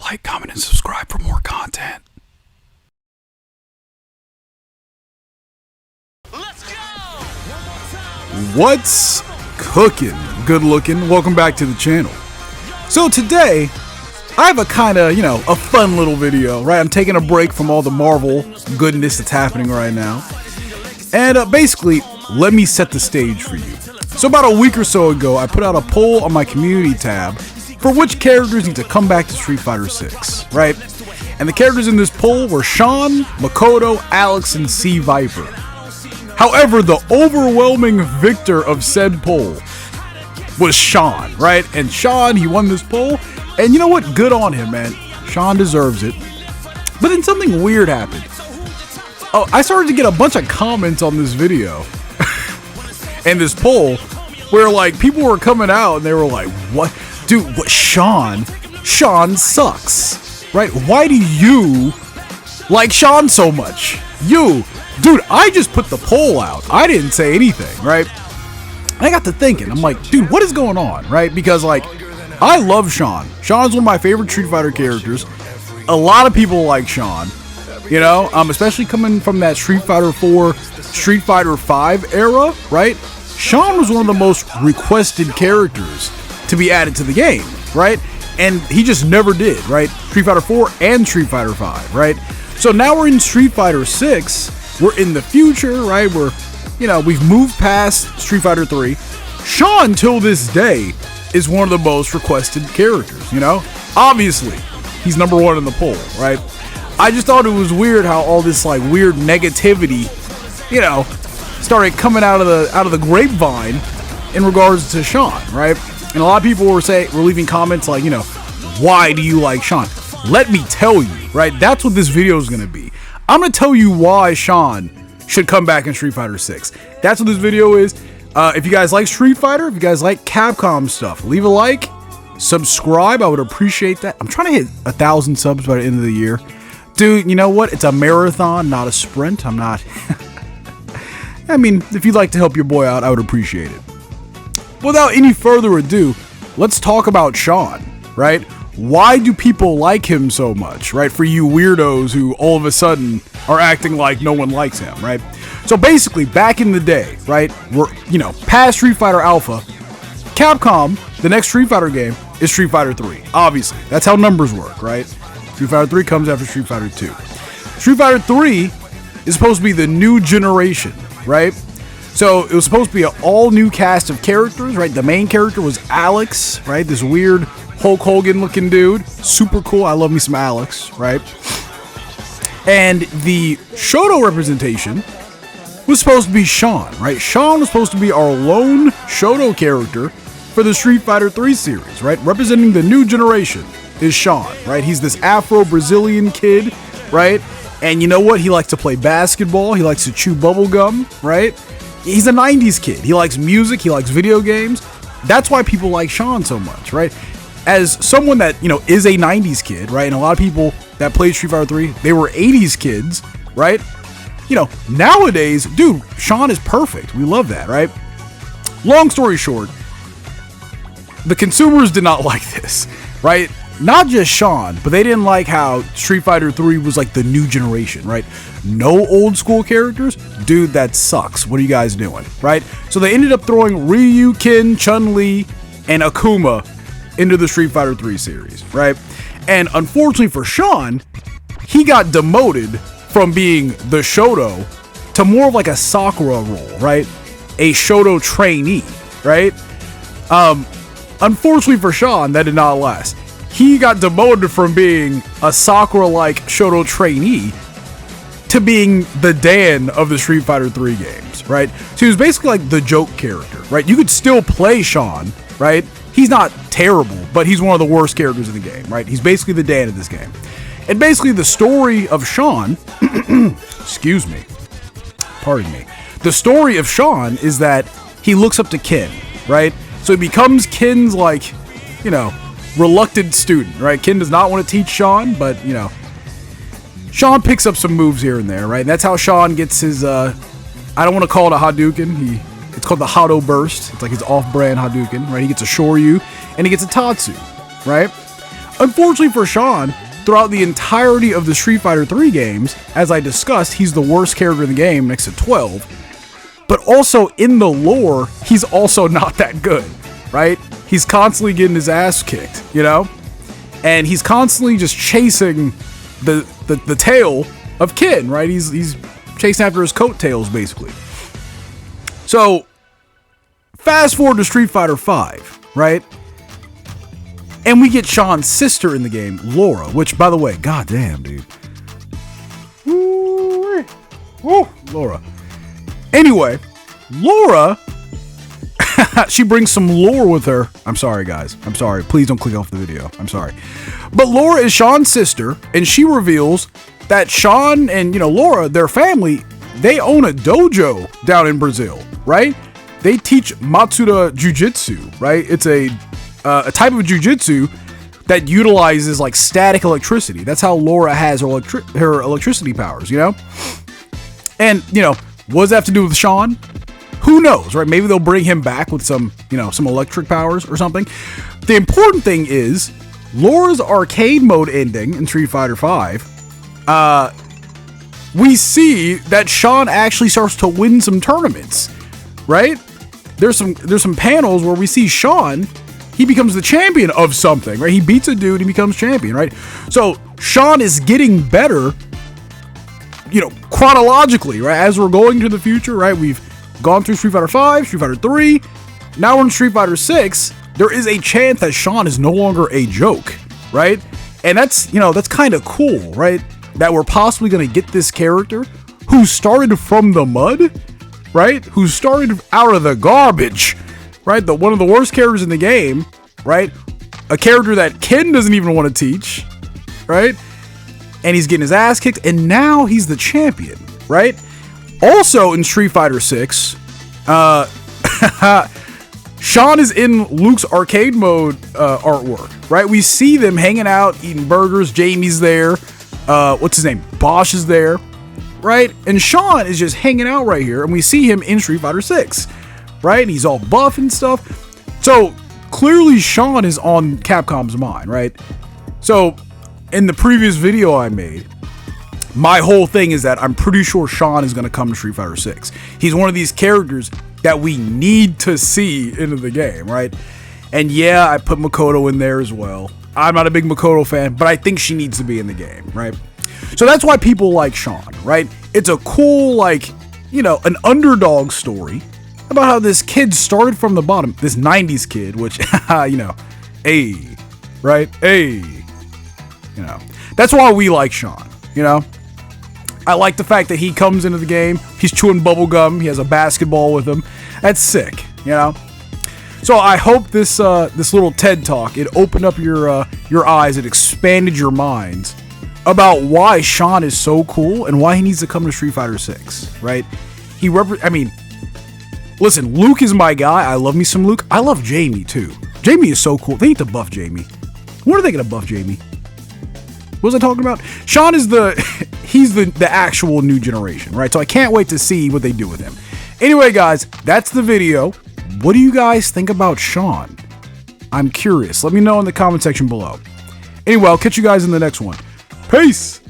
Like, comment, and subscribe for more content. Let's go! What's cooking? Good looking. Welcome back to the channel. So today, I have a kind of, a fun little video, right? I'm taking a break from all the Marvel goodness that's happening right now. And basically, let me set the stage for you. So about a week or so ago, I put out a poll on my community tab for which characters need to come back to Street Fighter 6, right? And the characters in this poll were Sean, Makoto, Alex, and C. Viper. However, the overwhelming victor of said poll was Sean, right? And Sean, he won this poll, and you know what? Good on him, man. Sean deserves it. But then something weird happened. Oh, I started to get a bunch of comments on this video and this poll where, like, people were coming out and they were like, what? Dude, what? Sean sucks, right? Why do you like Sean so much? Dude, I just put the poll out. I didn't say anything, right? And I got to thinking, I'm like, dude, what is going on, right? Because, like, I love Sean. Sean's one of my favorite Street Fighter characters. A lot of people like Sean, especially coming from that Street Fighter 4, Street Fighter 5 era, right? Sean was one of the most requested characters to be added to the game, right? And he just never did, right? Street Fighter 4 and Street Fighter 5, right? So now we're in Street Fighter 6. We're in the future, right? We've moved past Street Fighter 3. Sean, till this day, is one of the most requested characters, Obviously, he's number one in the poll, right? I just thought it was weird how all this, like, weird negativity, started coming out of the grapevine in regards to Sean, right? And a lot of people were leaving comments like, why do you like Sean? Let me tell you, right? That's what this video is going to be. I'm going to tell you why Sean should come back in Street Fighter 6. That's what this video is. If you guys like Street Fighter, if you guys like Capcom stuff, leave a like, subscribe. I would appreciate that. I'm trying to hit 1,000 subs by the end of the year. Dude, you know what? It's a marathon, not a sprint. I'm not... I mean, if you'd like to help your boy out, I would appreciate it. Without any further ado, let's talk about Sean, right? Why do people like him so much, right? For you weirdos who all of a sudden are acting like no one likes him, right? So basically, back in the day, right, we're, past Street Fighter Alpha, Capcom, the next Street Fighter game is Street Fighter 3. Obviously, that's how numbers work, right? Street Fighter 3 comes after Street Fighter 2. Street Fighter 3 is supposed to be the new generation, right? So it was supposed to be an all-new cast of characters, right? The main character was Alex, right? This weird Hulk Hogan-looking dude. Super cool. I love me some Alex, right? And the Shoto representation was supposed to be Sean, right? Sean was supposed to be our lone Shoto character for the Street Fighter 3 series, right? Representing the new generation is Sean, right? He's this Afro-Brazilian kid, right? And you know what? He likes to play basketball. He likes to chew bubble gum, right? He's a 90s kid. He likes music. He likes video games. That's why people like Sean so much, right? As someone that, is a 90s kid, right? And a lot of people that played Street Fighter 3, they were 80s kids, right? Nowadays, dude, Sean is perfect. We love that, right? Long story short, the consumers did not like this, right? Not just Sean, but they didn't like how Street Fighter 3 was like the new generation, right? No old school characters? Dude, that sucks. What are you guys doing, right? So they ended up throwing Ryu, Ken, Chun-Li, and Akuma into the Street Fighter 3 series, right? And unfortunately for Sean, he got demoted from being the Shoto to more of like a Sakura role, right? A Shoto trainee, right? Unfortunately for Sean, that did not last. He got demoted from being a Sakura-like Shoto trainee to being the Dan of the Street Fighter 3 games, right? So he was basically like the joke character, right? You could still play Sean, right? He's not terrible, but he's one of the worst characters in the game, right? He's basically the Dan of this game. And basically the story of Sean, excuse me, pardon me. The story of Sean is that he looks up to Ken, right? So he becomes Ken's, like, reluctant student, right? Ken does not want to teach Sean, but, Sean picks up some moves here and there, right? And that's how Sean gets his, I don't want to call it a Hadouken. It's called the Hado Burst. It's like his off-brand Hadouken, right? He gets a Shoryu, and he gets a Tatsu, right? Unfortunately for Sean, throughout the entirety of the Street Fighter 3 games, as I discussed, he's the worst character in the game next to 12. But also in the lore, he's also not that good, right? He's constantly getting his ass kicked, you know? And he's constantly just chasing the tail of Ken, right? He's chasing after his coattails, basically. So, fast forward to Street Fighter 5, right? And we get Sean's sister in the game, Laura, which, by the way, goddamn, dude. Woo, Laura. Anyway, Laura, she brings some lore with her. I'm sorry, guys. I'm sorry. Please don't click off the video. I'm sorry. But Laura is Sean's sister, and she reveals that Sean and, Laura, their family, they own a dojo down in Brazil, right? They teach Matsuda Jiu-Jitsu, right? It's a type of jiu-jitsu that utilizes like static electricity. That's how Laura has her electricity powers, And, what does that have to do with Sean? Who knows, right? Maybe they'll bring him back with some electric powers or something. The important thing is Laura's arcade mode ending in Street Fighter V. We see that Sean actually starts to win some tournaments, right? There's some panels where we see Sean. He becomes the champion of something, right? He beats a dude, he becomes champion, right? So Sean is getting better, chronologically, right? As we're going to the future, right? We've gone through Street Fighter 5, Street Fighter 3. Now we're in Street Fighter 6. There is a chance that Sean is no longer a joke, right? And that's kind of cool, right? That we're possibly going to get this character who started from the mud, right? Who started out of the garbage, right? One of the worst characters in the game, right? A character that Ken doesn't even want to teach, right? And he's getting his ass kicked, and now he's the champion, right? Also in Street Fighter 6, Sean is in Luke's arcade mode artwork, right? We see them hanging out, eating burgers. Jamie's there. What's his name? Bosch is there, right? And Sean is just hanging out right here, and we see him in Street Fighter 6. Right? And he's all buff and stuff. So clearly Sean is on Capcom's mind, right? So in the previous video I made, my whole thing is that I'm pretty sure Sean is going to come to Street Fighter 6. He's one of these characters that we need to see into the game, right? And yeah, I put Makoto in there as well. I'm not a big Makoto fan, but I think she needs to be in the game, right? So that's why people like Sean, right? It's a cool, an underdog story about how this kid started from the bottom, this 90s kid, which, that's why we like Sean, I like the fact that he comes into the game, he's chewing bubble gum, he has a basketball with him. That's sick, So I hope this little TED Talk, it opened up your eyes, it expanded your minds about why Sean is so cool and why he needs to come to Street Fighter 6, right? Listen, Luke is my guy. I love me some Luke. I love Jamie, too. Jamie is so cool. They need to buff Jamie. When are they going to buff Jamie? What was I talking about? Sean is he's the actual new generation, right? So I can't wait to see what they do with him. Anyway, guys, that's the video. What do you guys think about Sean? I'm curious. Let me know in the comment section below. Anyway, I'll catch you guys in the next one. Peace!